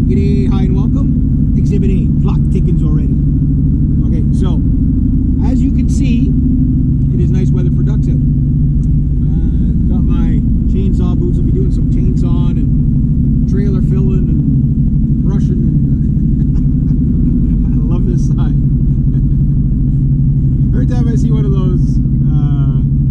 G'day, hi and welcome. Exhibit A, clock tickins already. Okay, so as you can see, it is nice weather for ducks out. Got my chainsaw boots. I'll be doing some chainsawing and trailer filling and brushing. And I love this sign. Every time I see one of those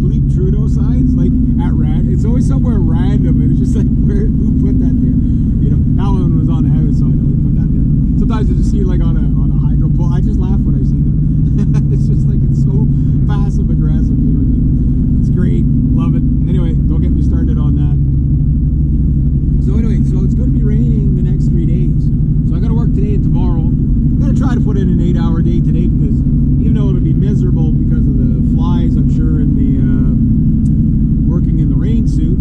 Bleep Trudeau signs, like at it's always somewhere random, and it's just like, who put that there? You know, that one was on a house, so I know who put that there. Sometimes I just see it like on a hydro pole. I just laugh when I see them. It's just like, it's so passive aggressive, you know what I mean? It's great, love it. Anyway, don't get me started on that. So anyway, so it's going to be raining the next 3 days. So I got to work today and tomorrow. I'm going to try to put in an 8-hour day today, because even though it'll be miserable because of the flies, I'm sure, in the working in the rain suit,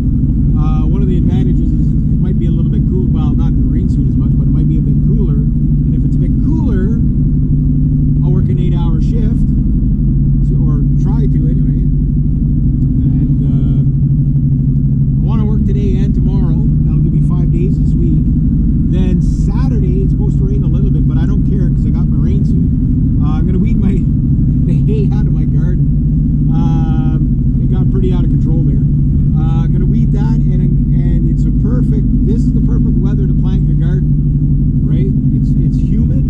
one of the advantages is it might be a little bit cool. Well, not in the rain suit as much, but it might be a bit cooler. And if it's a bit cooler, I'll work an 8-hour shift, or try to anyway. And I want to work today and tomorrow. That'll give me 5 days this week. Then Saturday, it's supposed to rain a little bit, but I don't care because I got my rain suit. I'm going to weed the hay out of my garden. It got pretty out of control there. I'm going to weed that, and it's this is the perfect weather to plant your garden, right? It's humid,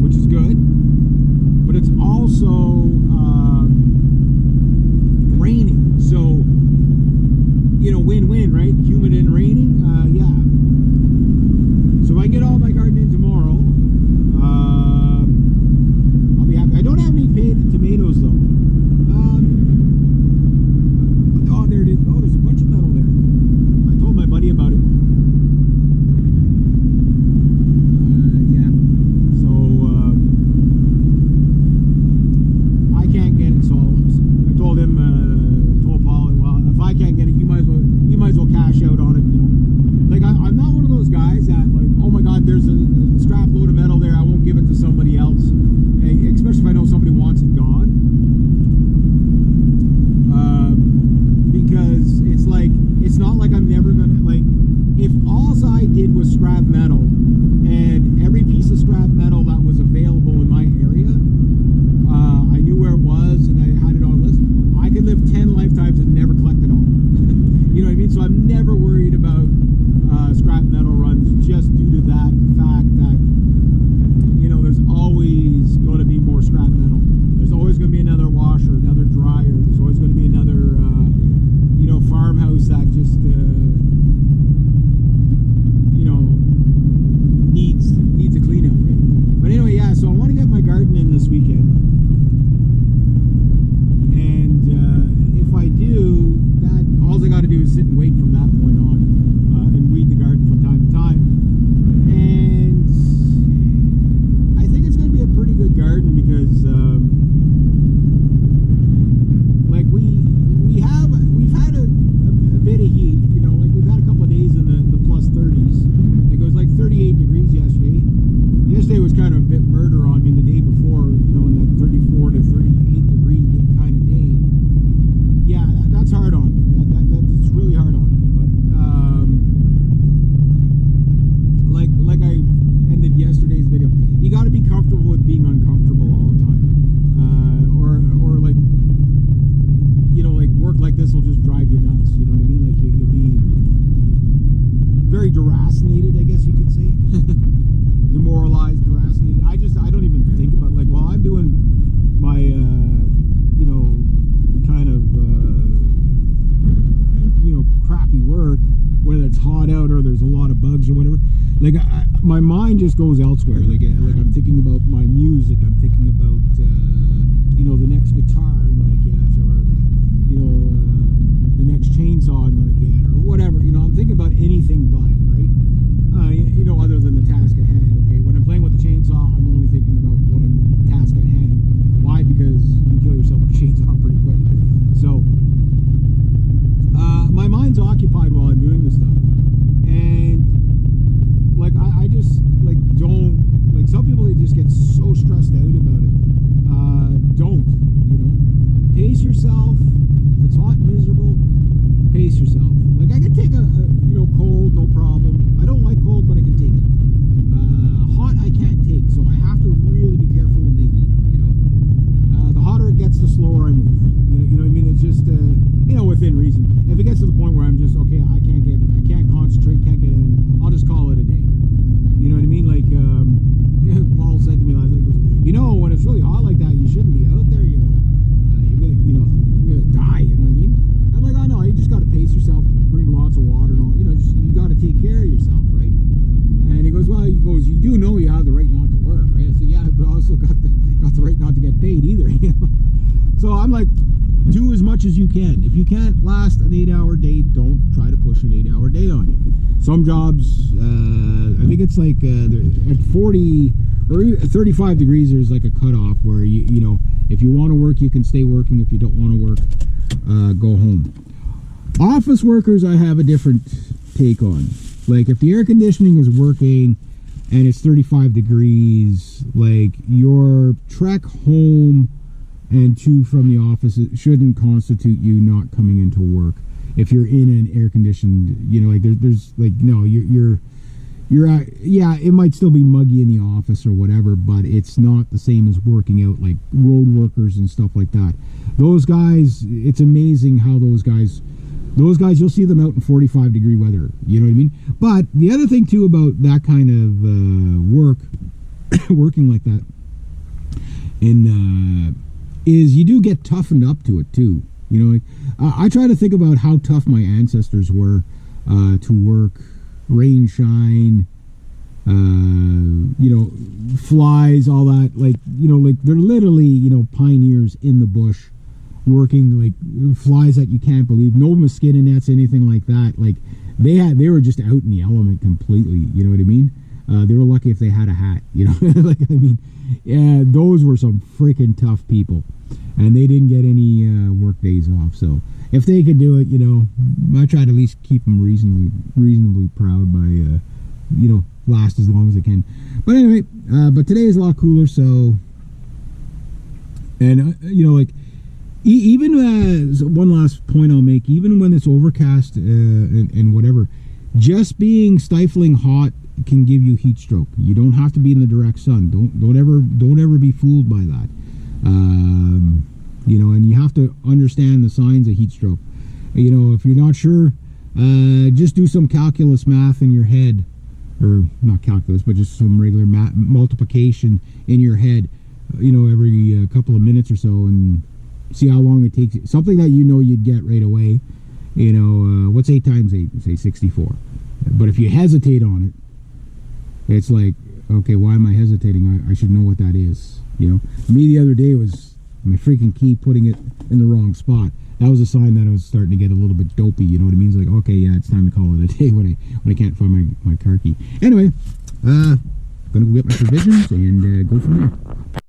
which is good, but it's also raining. So, you know, win-win, right? Humid and raining, yeah. So if I can get all my garden in tomorrow, I'll be happy. I don't have any tomatoes though. Oh, there it is. Oh, there's a bunch of metal there. I told my buddy about it. Yeah. So I can't get it, so I told him, told Paul, well, if I can't get it, you might as well cash out on it. You know, like I'm not one of those guys that, like, oh my God, there's a scrap load of metal there, I won't give it to somebody else, especially if I know somebody wants it gone. Because it's like, it's not like I'm never gonna, like, if all I did was scrap metal, and every piece of scrap metal that was available in my area, I knew where it was and I had it on a list, I could live 10 lifetimes and never collect it all. You know what I mean? So I'm never worried about scrap metal runs, just due to that fact that, you know, there's always going to be more scrap metal. There's always going to be another washer, another dryer. There's always going to be another, you know, farmhouse that just, you know, needs a clean out, right? But anyway, yeah, so I want to get my garden in this weekend. And if I do, that, all I got to do is sit and wait from that point on, and weed the garden from time to time. And I think it's going to be a pretty good garden because, like we've had a bit of heat, you know, like we've had a couple of days in the plus 30s. Like it was like 38 degrees yesterday. Yesterday was kind of a bit murder on me the day before, you know, in that 34 to 38 degree kind of day. Yeah, that's hard on me. That's really hard on me. But like I ended yesterday's video, you got to be comfortable with being uncomfortable all the time, or like, you know, like work like this will just drive you nuts. You know what I mean? Like you'll be very deracinated, I guess you could say. Demoralized, deracinated. I don't even think about, like, while I'm doing my you know, kind of you know, crappy work, whether it's hot out or there's a lot of bugs or whatever, like my mind just goes elsewhere. Like I'm thinking about my music, I'm thinking about you know, the next guitar I'm gonna get, or you know, the next chainsaw I'm gonna get, or whatever. You know, I'm thinking about anything but, right? You know, other than the task at hand. Okay, when I'm playing with the chainsaw, I'm only thinking about what task at hand. Why? Because you can kill yourself with a chainsaw pretty quick. So my mind's occupied while I'm doing this stuff, and like I just like don't, like, some people, they just get so stressed out about it. Don't, you know, pace yourself. If it's hot and miserable, pace yourself. Like I could take a you know, cold, no I'm like, do as much as you can. If you can't last an 8-hour day, don't try to push an 8-hour day on you. Some jobs, I think it's like at 40 or 35 degrees, there's like a cutoff where you know, if you want to work, you can stay working. If you don't want to work, go home. Office workers, I have a different take on. Like, if the air conditioning is working and it's 35 degrees, like, your trek home and to from the office, it shouldn't constitute you not coming into work. If you're in an air conditioned, you know, like there's like, no, you're yeah, it might still be muggy in the office or whatever, but it's not the same as working out, like road workers and stuff like that. Those guys, it's amazing how those guys, you'll see them out in 45 degree weather, you know what I mean? But the other thing too about that kind of work, working like that, is you do get toughened up to it too. You know, like, I try to think about how tough my ancestors were to work, rain, shine, you know, flies, all that. Like, you know, like they're literally, you know, pioneers in the bush, working like flies that you can't believe. No mosquito nets, anything like that. Like they were just out in the element completely. You know what I mean? They were lucky if they had a hat. You know, like, I mean, yeah, those were some freaking tough people, and they didn't get any work days off. So if they could do it, you know, I try to at least keep them reasonably proud by, you know, last as long as I can. But anyway, but today is a lot cooler. So, and you know, like even one last point I'll make, even when it's overcast and whatever, just being stifling hot can give you heat stroke. You don't have to be in the direct sun. Don't ever be fooled by that. You know, and you have to understand the signs of heat stroke. You know, if you're not sure, just do some calculus math in your head, or not calculus, but just some regular multiplication in your head. You know, every couple of minutes or so, and see how long it takes. Something that you know you'd get right away. You know, what's 8 times 8? Say 64. But if you hesitate on it, it's like, okay, why am I hesitating? I should know what that is. You know, me the other day was my freaking key putting it in the wrong spot. That was a sign that I was starting to get a little bit dopey. You know what I mean? It's like, okay, yeah, it's time to call it a day when I can't find my car key. Anyway, gonna go get my provisions and go from there.